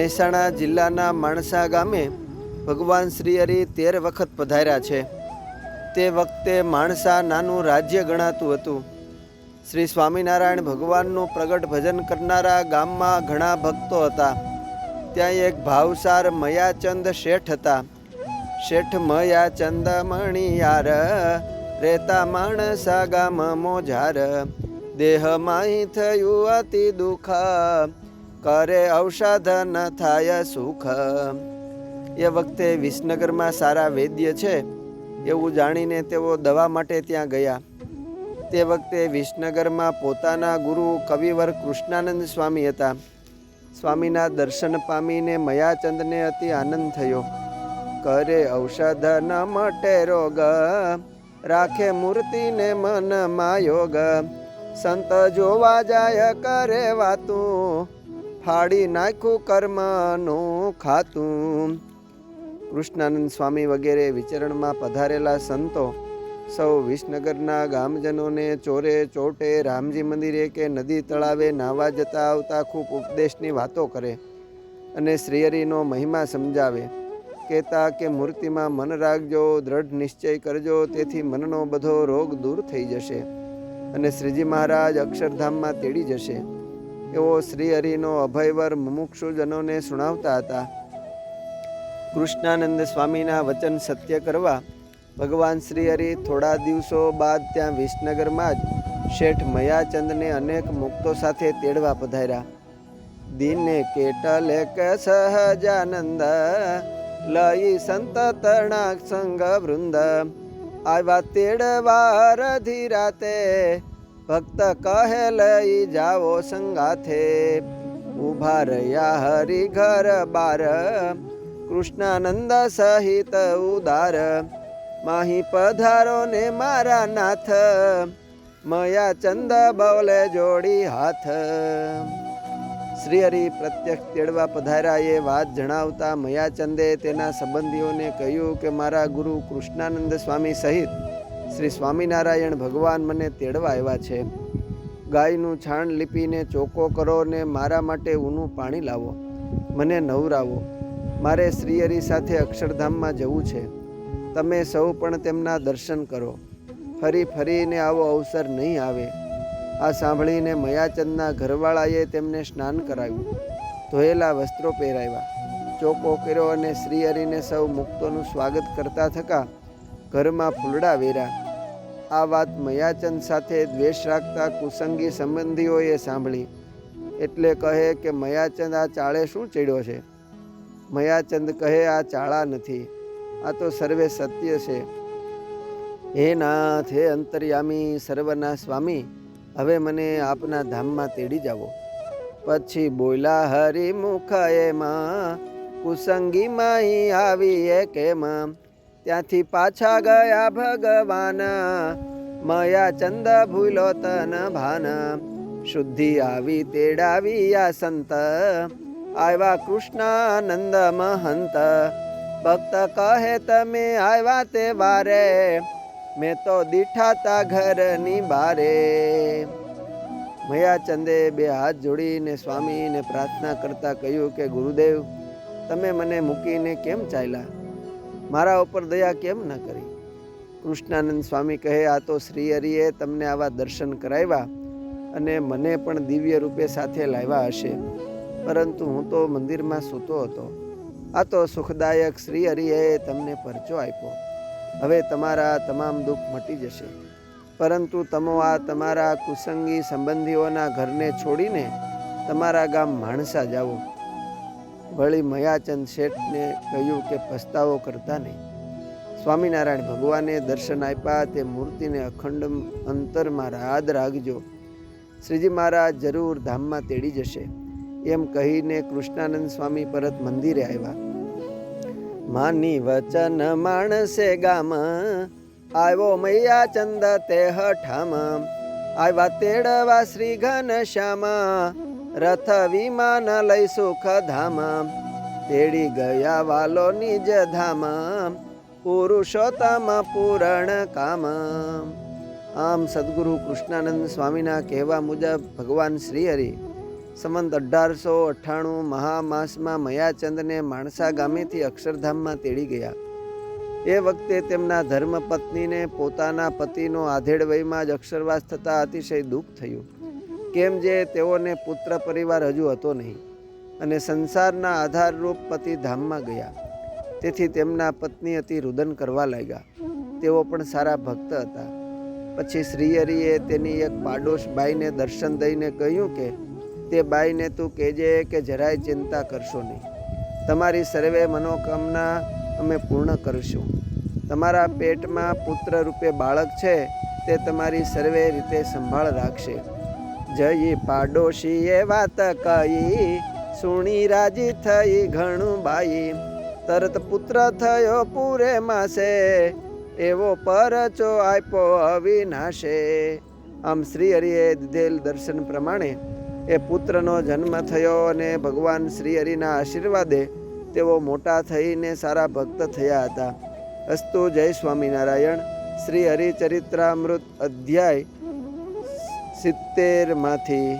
મહેસાણા જિલ્લાના માણસા ગામે ભગવાન શ્રી હરિ 13 વખત પધાર્યા છે. તે વખતે માણસા નાનું રાજ્ય ગણાતું હતું. શ્રી સ્વામિનારાયણ ભગવાનનું પ્રગટ ભજન કરનારા ગામમાં ઘણા ભક્તો હતા. ત્યાં એક ભાવસાર મયાચંદ શેઠ હતા. શેઠ મયાચંદ મણિયાર, રેતા માણસા ગામ મોજાર, દેહમાં થયું અતિ દુઃખ, કરે ઔષધ ન થાય સુખ. એ વખતે વિસનગરમાં સારા વૈદ્ય છે એવું જાણીને તેઓ દવા માટે ત્યાં ગયા. તે વખતે વિસનગરમાં પોતાના ગુરુ કવિવર કૃષ્ણાનંદ સ્વામી હતા. સ્વામીના દર્શન પામીને મયાચંદને અતિ આનંદ થયો. કરે ઔષધ ન મટે રોગ, રાખે મૂર્તિને મનમાં યોગ, સંત જોવા જાય કરે વાતું, ફાડી નાખ્યું કર્મનું ખાતું. કૃષ્ણાનંદ સ્વામી વગેરે વિચરણમાં પધારેલા સંતો સૌ વિસનગરના ગામજનોને ચોરે ચોટે રામજી મંદિરે કે નદી તળાવે નાવા જતા આવતા ખૂબ ઉપદેશની વાતો કરે અને શ્રીહરિનો મહિમા સમજાવે. કહેતા કે મૂર્તિમાં મન રાખજો, દ્રઢ નિશ્ચય કરજો, તેથી મનનો બધો રોગ દૂર થઈ જશે અને શ્રીજી મહારાજ અક્ષરધામમાં તેડી જશે. એવો શ્રીહરિનો અભયવર મુમુક્ષુજનોને સુણાવતા હતા. કૃષ્ણાનંદ સ્વામીના વચન સત્ય કરવા ભગવાન શ્રીહરિ થોડા દિવસો બાદ ત્યાં વિસનગરમાં જ શેઠ મયાચંદને અનેક મુક્તો સાથે તેડવા પધાર્યા. દિને કેટલે કે સહજાનંદ, લઈ સંત તરણાક સંગ વૃંદ, આવ્યા તેડવા અડધી રાતે, ભક્ત કહે લઈ જાઓ સંગાથે. ઉભા રહ્યા હરિ ઘર બાર, કૃષ્ણાનંદ સહિત ઉદાર, માહી પધારો ને મારા નાથ, મયાચંદ બોલે જોડી હાથ. શ્રીહરિ પ્રત્યક્ષ તેડવા પધાર્યા એ વાત જણાવતા મયાચંદે તેના સંબંધીઓને કહ્યું કે મારા ગુરુ કૃષ્ણાનંદ સ્વામી સહિત શ્રી સ્વામિનારાયણ ભગવાન મને તેડવા આવ્યા છે. ગાયનું છાણ લીપીને ચોખ્ખો કરો ને મારા માટે ઊનું પાણી લાવો, મને નવરાવો. મારે શ્રીહરિ સાથે અક્ષરધામમાં જવું છે. તમે સૌ પણ તેમના દર્શન કરો. ફરી ફરીને આવો અવસર નહીં આવે. આ સાંભળીને મયાચંદના ઘરવાળાએ તેમને સ્નાન કરાવ્યું, ધોયેલા વસ્ત્રો પહેરાવ્યા, ચોખ્ખો કર્યો અને શ્રીહરિને સૌ મુક્તોનું સ્વાગત કરતા થકા ઘરમાં ફૂલડા વેર્યા. આ વાત મયાચંદ સાથે દ્વેષ રાખતા કુસંગી સંબંધીઓએ સાંભળી એટલે કહે કે મયાચંદ આ ચાળે શું ચડ્યો છે? મયાચંદ કહે આ ચાળા નથી, આ તો સર્વે સત્ય છે. હે નાથ, હે અંતર્યામી સર્વના સ્વામી, હવે મને આપના ધામમાં તેડી જાવો. પછી બોલા હરિમુખ એમાં, કુસંગીમાં આવી કેમ, ત્યાંથી પાછા ગયા ભગવાન, મયાચંદ ભૂલો તન ભાન, શુદ્ધિ આવી તેડાવી આ સંત, આવ્યા કૃષ્ણાનંદ મહંત. ભક્ત કહે તમે આવ્યા તે વારે, મેં તો દીઠાતા ઘરની બારે. મયાચંદે બે હાથ જોડીને સ્વામીને પ્રાર્થના કરતા કહ્યું કે ગુરુદેવ, તમે મને મૂકીને કેમ ચાલ્યા? મારા ઉપર દયા કેમ ન કરી? કૃષ્ણાનંદ સ્વામી કહે આ તો શ્રીહરિએ તમને આવા દર્શન કરાવ્યા અને મને પણ દિવ્ય રૂપે સાથે લાવ્યા હશે, પરંતુ હું તો મંદિરમાં સૂતો હતો. આ તો સુખદાયક શ્રીહરિએ તમને પરચો આપ્યો. હવે તમારા તમામ દુઃખ મટી જશે, પરંતુ તમે આ તમારા કુસંગી સંબંધીઓના ઘરને છોડીને તમારા ગામ માણસા જાઓ. વળી મયાચંદ શેઠને કહ્યું કે પસ્તાવો કરતા નહીં. સ્વામિનારાયણ ભગવાને દર્શન આપ્યા તે મૂર્તિને અખંડ અંતરમાં યાદ રાખજો. શ્રીજી મહારાજ જરૂર ધામમાં તેડી જશે. એમ કહીને કૃષ્ણાનંદ સ્વામી પરત મંદિરે આવ્યા. માની વચન માણસે ગામ, આવ્યો મયાચંદ તે હઠામ, આવ્યા તેડવા શ્રી ઘનશ્યામ, રથ વિમાન લઈ સુખ ધામ, તેડી ગયા વાલો નિજ ધામ, પુરુષોત્તમ પૂરણ કામ. આમ સદગુરુ કૃષ્ણાનંદ સ્વામીના કહેવા મુજબ ભગવાન શ્રીહરિ સંવંત 1898 મહામાસમાં મયાચંદને માણસા ગામેથી અક્ષરધામમાં તેડી ગયા. એ વખતે તેમના ધર્મપત્નીને પોતાના પતિનો આધેડ વયમાં જ અક્ષરવાસ થતાં અતિશય દુઃખ થયું. કેમ જે તેઓને પુત્ર પરિવાર હજુ હતો નહીં અને સંસારના આધારરૂપ પતિ ધામમાં ગયા. તેથી તેમના પત્ની અતિ રુદન કરવા લાગ્યા. તેઓ પણ સારા ભક્ત હતા. પછી શ્રીહરિએ તેની એક પાડોશ બાઈને દર્શન દઈને કહ્યું કે તે બાઈને તું કહેજે કે જરાય ચિંતા કરશો નહીં. તમારી સર્વે મનોકામના અમે પૂર્ણ કરીશું. તમારા પેટમાં પુત્ર રૂપે બાળક છે તે તમારી સર્વે રીતે સંભાળ રાખશે. જઈ પાડોશીએ વાત કહી, સુણી રાજી થઈ ઘણું બાઈ. તરત પુત્ર થયો પૂરે માસે, એવો પરચો આપ્યો અવિનાશે. આમ શ્રીહરિએ દીધેલ દર્શન પ્રમાણે એ પુત્રનો જન્મ થયો અને ભગવાન શ્રીહરિના આશીર્વાદે તેઓ મોટા થઈને સારા ભક્ત થયા હતા. અસ્તુ. જય સ્વામિનારાયણ. શ્રી હરિચરિત્રામૃત અધ્યાય 70 માંથી